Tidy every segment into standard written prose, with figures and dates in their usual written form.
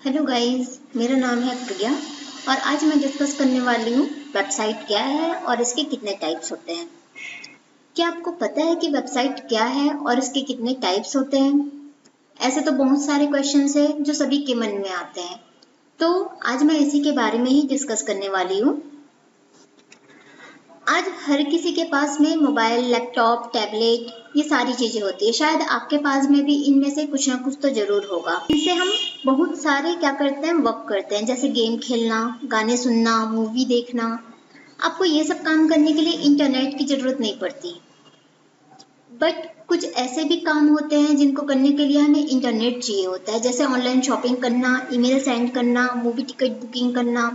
Hello guys, मेरा नाम है प्रिया और आज मैं डिस्कस करने वाली हूँ वेबसाइट क्या है और इसके कितने टाइप्स होते हैं। क्या आपको पता है कि वेबसाइट क्या है और इसके कितने टाइप्स होते हैं? ऐसे तो बहुत सारे क्वेश्चंस हैं जो सभी के मन में आते हैं, तो आज मैं इसी के बारे में ही डिस्कस करने वाली हूँ। आज हर किसी के पास में मोबाइल, लैपटॉप, टैबलेट ये सारी चीजें होती है। शायद आपके पास में भी इनमें से कुछ ना कुछ तो जरूर होगा। इनसे हम बहुत सारे क्या करते हैं, वर्क करते हैं, जैसे गेम खेलना, गाने सुनना, मूवी देखना। आपको ये सब काम करने के लिए इंटरनेट की जरूरत नहीं पड़ती, बट कुछ ऐसे भी काम होते हैं जिनको करने के लिए हमें इंटरनेट चाहिए होता है, जैसे ऑनलाइन शॉपिंग करना, ईमेल सेंड करना, मूवी टिकट बुकिंग करना।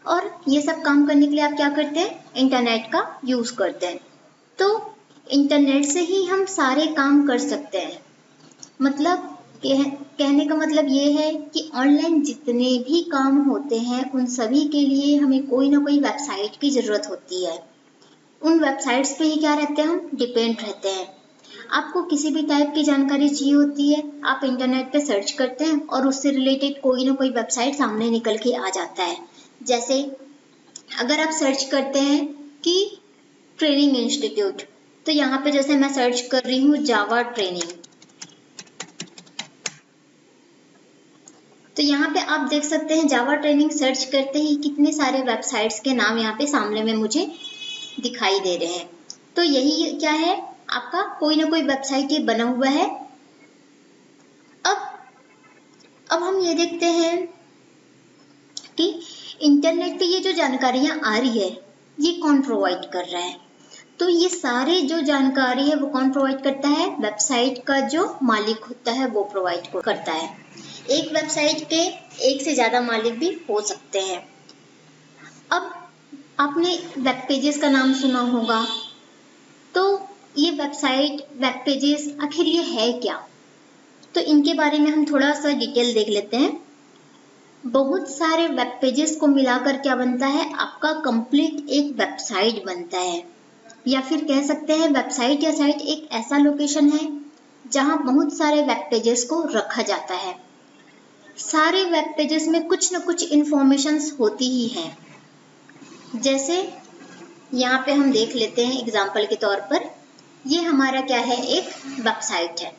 और ये सब काम करने के लिए आप क्या करते हैं, इंटरनेट का यूज करते हैं। तो इंटरनेट से ही हम सारे काम कर सकते हैं। मतलब कहने का मतलब ये है कि ऑनलाइन जितने भी काम होते हैं उन सभी के लिए हमें कोई ना कोई वेबसाइट की जरूरत होती है। उन वेबसाइट्स पे ही क्या रहते हैं, हम डिपेंड रहते हैं। आपको किसी भी टाइप की जानकारी चाहिए होती है, आप इंटरनेट पे सर्च करते हैं और उससे रिलेटेड कोई ना कोई वेबसाइट सामने निकल के आ जाता है। जैसे अगर आप सर्च करते हैं कि ट्रेनिंग इंस्टीट्यूट, तो यहाँ पे जैसे मैं सर्च कर रही हूँ जावा ट्रेनिंग, तो यहाँ पे आप देख सकते हैं जावा ट्रेनिंग सर्च करते ही कितने सारे वेबसाइट्स के नाम यहाँ पे सामने में मुझे दिखाई दे रहे हैं। तो यही क्या है, आपका कोई ना कोई वेबसाइट ये बना हुआ है। अब अब हम ये देखते हैं कि इंटरनेट पे ये जो जानकारियां आ रही है ये कौन प्रोवाइड कर रहा है। तो ये सारे जो जानकारी है वो कौन प्रोवाइड करता है, वेबसाइट का जो मालिक होता है वो प्रोवाइड करता है। एक वेबसाइट के एक से ज्यादा मालिक भी हो सकते हैं। अब आपने वेब पेजेस का नाम सुना होगा, तो ये वेबसाइट, वेब पेजेस आखिर ये है क्या? तो इनके बारे में हम थोड़ा सा डिटेल देख लेते हैं। बहुत सारे वेब पेजेस को मिलाकर क्या बनता है, आपका कंप्लीट एक वेबसाइट बनता है। या फिर कह सकते हैं वेबसाइट या साइट एक ऐसा लोकेशन है जहां बहुत सारे वेब पेजेस को रखा जाता है। सारे वेब पेजेस में कुछ न कुछ इंफॉर्मेशंस होती ही हैं। जैसे यहाँ पे हम देख लेते हैं एग्जाम्पल के तौर पर, ये हमारा क्या है, एक वेबसाइट है।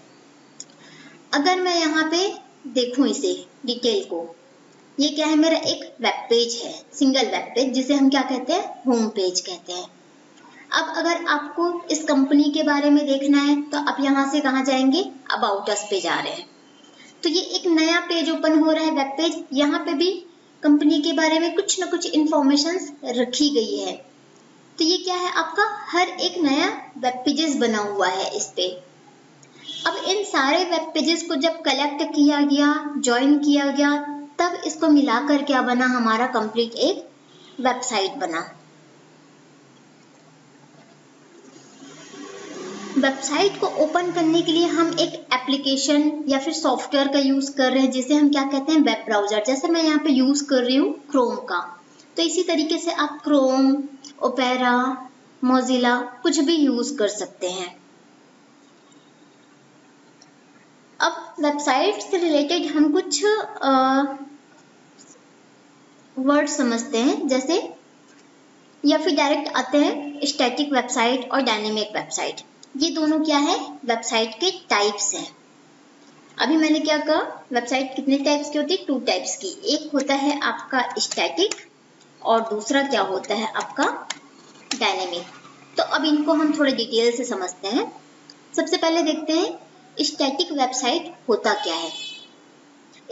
अगर मैं यहाँ पे देखूं इसे डिटेल को, ये क्या है, मेरा एक वेब पेज है, सिंगल वेब पेज, जिसे हम क्या कहते हैं, होम पेज कहते हैं। अब अगर आपको इस कंपनी के बारे में देखना है तो आप यहाँ से कहाँ जाएंगे, अबाउट अस पे जा रहे हैं। तो ये एक नया पेज ओपन हो रहा है, वेब पेज। यहाँ पे भी कंपनी के बारे में कुछ न कुछ इंफॉर्मेशन रखी गई है। तो ये क्या है, आपका हर एक नया वेब पेजेस बना हुआ है इस पे। अब इन सारे वेब पेजेस को जब कलेक्ट किया गया, ज्वाइन किया गया, तब इसको मिलाकर क्या बना, हमारा कंप्लीट एक वेबसाइट बना। वेबसाइट को ओपन करने के लिए हम एक एप्लीकेशन या फिर सॉफ्टवेयर का यूज कर रहे हैं, जिसे हम क्या कहते हैं, वेब ब्राउजर। जैसे मैं यहाँ पे यूज कर रही हूँ क्रोम का, तो इसी तरीके से आप क्रोम, ओपेरा, मोजिला कुछ भी यूज कर सकते हैं। अब वेबसाइट से रिलेटेड हम कुछ वर्ड समझते हैं, जैसे या फिर डायरेक्ट आते हैं स्टैटिक वेबसाइट और डायनेमिक वेबसाइट। ये दोनों क्या है, वेबसाइट के टाइप्स हैं। अभी मैंने क्या कहा, वेबसाइट कितने टाइप्स की होती है, 2 टाइप्स की। एक होता है आपका स्टैटिक और दूसरा क्या होता है आपका डायनेमिक। तो अब इनको हम थोड़े डिटेल से समझते हैं। सबसे पहले देखते हैं स्टैटिक वेबसाइट होता क्या है।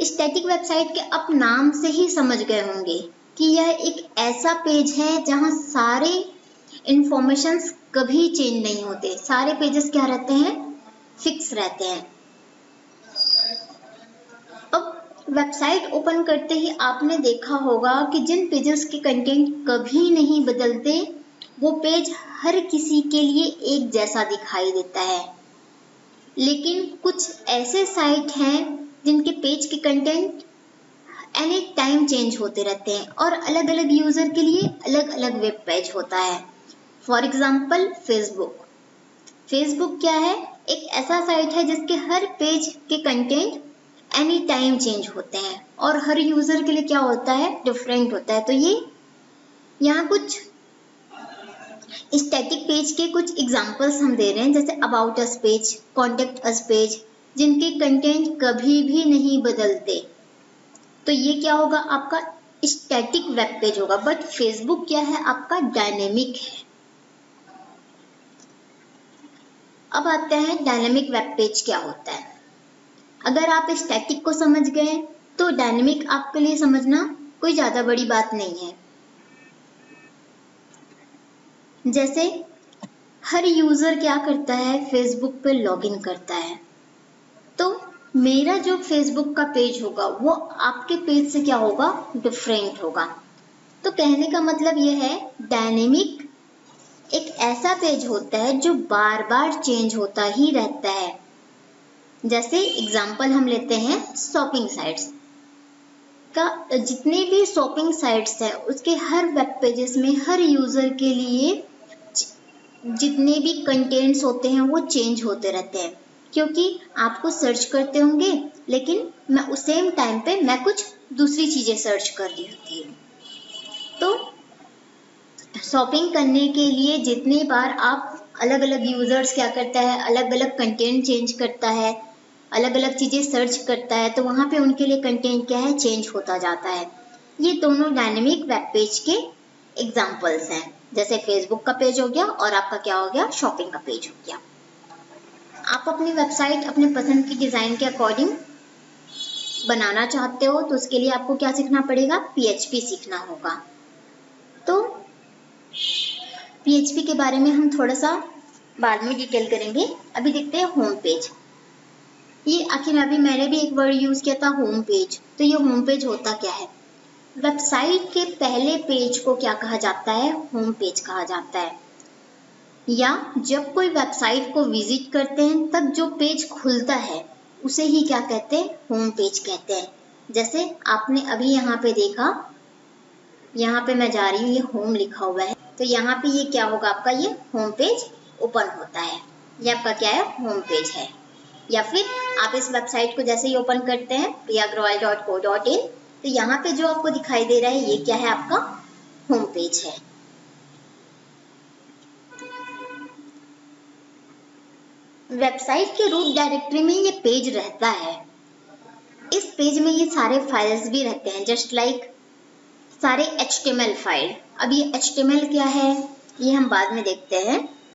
स्टैटिक वेबसाइट के आप नाम से ही समझ गए होंगे कि यह एक ऐसा पेज है जहां सारे इंफॉर्मेशंस कभी चेंज नहीं होते। सारे पेजेस क्या रहते हैं, फिक्स रहते हैं। अब वेबसाइट ओपन करते ही आपने देखा होगा कि जिन पेजेस के कंटेंट कभी नहीं बदलते, वो पेज हर किसी के लिए एक जैसा दिखाई देता है। लेकिन कुछ ऐसे साइट हैं जिनके पेज के कंटेंट एनी टाइम चेंज होते रहते हैं और अलग अलग यूजर के लिए अलग अलग वेब पेज होता है। For example Facebook. फेसबुक क्या है, एक ऐसा साइट है जिसके हर पेज के कंटेंट एनी टाइम चेंज होते हैं और हर यूजर के लिए क्या होता है, डिफरेंट होता है। तो ये यहाँ कुछ स्टैटिक पेज के कुछ एग्जांपल्स हम दे रहे हैं, जैसे about us page, contact us page, जिनके कंटेंट कभी भी नहीं बदलते। तो ये क्या होगा, आपका स्टैटिक वेब पेज होगा। बट फेसबुक क्या है, आपका डायनेमिक है। अब आते हैं डायनेमिक वेब पेज क्या होता है। अगर आप स्टैटिक को समझ गए तो डायनेमिक आपके लिए समझना कोई ज्यादा बड़ी बात नहीं है। जैसे हर यूजर क्या करता है, फेसबुक पे लॉगिन करता है, तो मेरा जो फेसबुक का पेज होगा वो आपके पेज से क्या होगा, डिफरेंट होगा। तो कहने का मतलब यह है, डायनेमिक एक ऐसा पेज होता है जो बार बार चेंज होता ही रहता है। जैसे एग्जांपल हम लेते हैं शॉपिंग साइट्स का, जितने भी शॉपिंग साइट्स हैं उसके हर वेब पेजेस में हर यूजर के लिए जितने भी कंटेंट्स होते हैं वो चेंज होते रहते हैं, क्योंकि आपको सर्च करते होंगे लेकिन मैं उस सेम टाइम पे मैं कुछ दूसरी चीजें सर्च कर रही होती है। तो शॉपिंग करने के लिए जितने बार आप अलग अलग यूजर्स क्या करता है, अलग अलग कंटेंट चेंज करता है, अलग अलग चीजें सर्च करता है, तो वहां पे उनके लिए कंटेंट क्या है, चेंज होता जाता है। ये दोनों डायनेमिक वेब पेज के एग्जांपल्स हैं। जैसे फेसबुक का पेज हो गया और आपका क्या हो गया, शॉपिंग का पेज हो गया। आप अपनी वेबसाइट अपने पसंद की डिजाइन के अकॉर्डिंग बनाना चाहते हो तो उसके लिए आपको क्या सीखना पड़ेगा, PHP सीखना होगा। तो PHP के बारे में हम थोड़ा सा बाद में डिटेल करेंगे। अभी देखते हैं होम पेज। ये आखिर अभी मैंने भी एक वर्ड यूज किया था, होम पेज। तो ये होम पेज होता क्या है, वेबसाइट के पहले पेज को क्या कहा जाता है, होम पेज कहा जाता है। या जब कोई वेबसाइट को विजिट करते हैं तब जो पेज खुलता है उसे ही क्या कहते हैं, होम पेज कहते हैं। जैसे आपने अभी यहाँ पे देखा, यहाँ पे मैं जा रही हूँ, ये होम लिखा हुआ है, तो यहाँ पे ये क्या होगा, आपका ये होम पेज ओपन होता है। ये आपका क्या है, होम पेज है। या फिर आप इस वेबसाइट को जैसे ही ओपन करते हैं priyagroyal.co.in, तो यहाँ पे जो आपको दिखाई दे रहा है ये क्या है, आपका होम पेज है। वेबसाइट के रूट डायरेक्टरी में ये पेज रहता है। इस पेज में ये सारे फाइल्स भी रहते हैं, जस्ट लाइक सारे HTML फाइल। अब ये HTML क्या है ये हम बाद में देखते हैं।